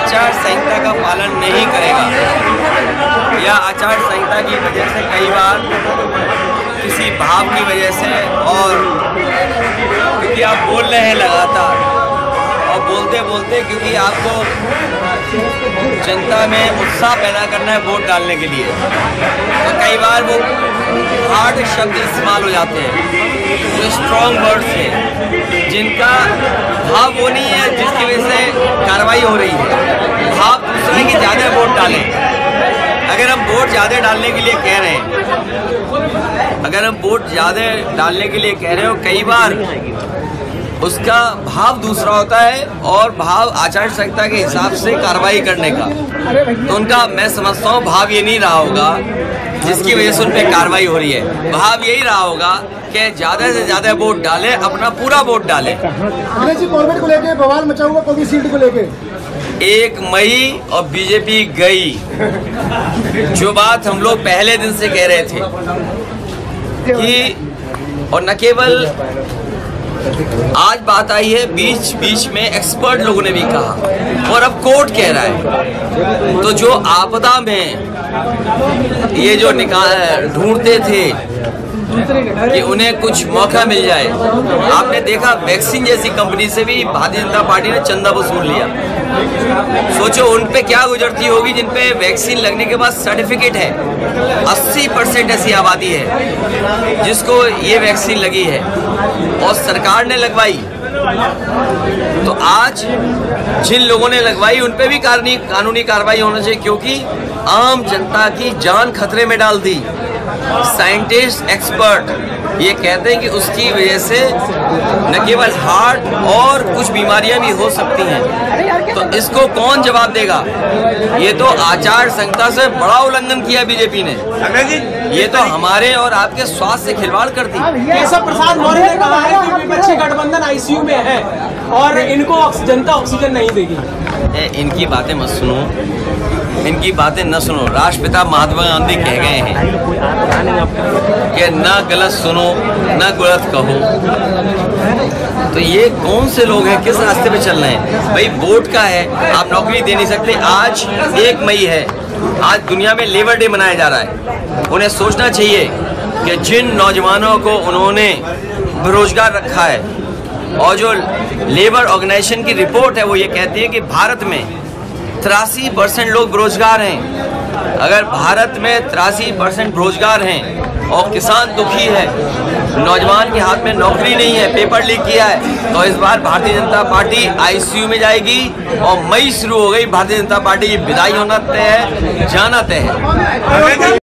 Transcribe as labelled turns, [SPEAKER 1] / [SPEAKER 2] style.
[SPEAKER 1] आचार संहिता का पालन नहीं करेगा या आचार संहिता की वजह से कई बार किसी भाव की वजह से और क्योंकि आप बोल रहे हैं लगातार और बोलते बोलते क्योंकि आपको जनता में उत्साह पैदा करना है वोट डालने के लिए, तो कई बार वो हार्ड शब्द इस्तेमाल हो जाते हैं, जो स्ट्रॉन्ग वर्ड्स हैं जिनका भाव वो नहीं है जिसकी वजह से कार्रवाई हो रही है। भाव दूसरा है कि ज़्यादा वोट डालें। अगर हम वोट ज़्यादा डालने के लिए कह रहे हैं, अगर हम वोट ज़्यादा डालने के लिए कह रहे हो, कई बार उसका भाव दूसरा होता है और भाव आचार संहिता के हिसाब से कार्रवाई करने का, तो उनका मैं समझता हूँ भाव ये नहीं रहा होगा जिसकी वजह से उन पर कार्रवाई हो रही है। भाव यही रहा होगा कि ज़्यादा से ज़्यादा वोट डालें, अपना पूरा वोट डालें।
[SPEAKER 2] कॉर्बेट को लेके बवाल मचा हुआ कोविशील्ड को लेके
[SPEAKER 1] 1 मई और बीजेपी गई। जो बात हम लोग पहले दिन से कह रहे थे कि, और न केवल आज बात आई है, बीच बीच में एक्सपर्ट लोगों ने भी कहा और अब कोर्ट कह रहा है। तो जो आपदा में ये जो ढूंढते थे कि उन्हें कुछ मौका मिल जाए, आपने देखा वैक्सीन जैसी कंपनी से भी भारतीय जनता पार्टी ने चंदा वसूल लिया। सोचो उन पे क्या गुजरती होगी जिन पे वैक्सीन लगने के बाद सर्टिफिकेट है। 80% ऐसी आबादी है जिसको ये वैक्सीन लगी है और सरकार ने लगवाई। तो आज जिन लोगों ने लगवाई उन पे भी कानूनी कार्रवाई होना चाहिए, क्योंकि आम जनता की जान खतरे में डाल दी। साइंटिस्ट एक्सपर्ट ये कहते हैं कि उसकी वजह से न केवल हार्ट और कुछ बीमारियां भी हो सकती हैं। तो इसको कौन जवाब देगा? ये तो आचार संहिता से बड़ा उल्लंघन किया बीजेपी ने। ये तो हमारे और आपके स्वास्थ्य से खिलवाड़ कर दी।
[SPEAKER 3] केशव प्रसाद मौर्य ने कहा है कि विपक्षी गठबंधन आईसीयू में है और इनको जनता ऑक्सीजन नहीं देगी।
[SPEAKER 1] इनकी बातें मत सुनो, इनकी बातें न सुनो। राष्ट्रपिता महात्मा गांधी कह गए हैं कि न गलत सुनो न गलत कहो। तो ये कौन से लोग हैं, किस रास्ते पे चल रहे हैं? भाई वोट का है, आप नौकरी दे नहीं सकते। आज 1 मई है, आज दुनिया में लेबर डे मनाया जा रहा है। उन्हें सोचना चाहिए कि जिन नौजवानों को उन्होंने बेरोजगार रखा है, और जो लेबर ऑर्गेनाइजेशन की रिपोर्ट है वो ये कहती है कि भारत में 83% लोग बेरोजगार हैं। अगर भारत में 83% बेरोजगार हैं और किसान दुखी है, नौजवान के हाथ में नौकरी नहीं है, पेपर लीक किया है, तो इस बार भारतीय जनता पार्टी आईसीयू में जाएगी। और मई शुरू हो गई, भारतीय जनता पार्टी की विदाई होना तय है, जाना तय है।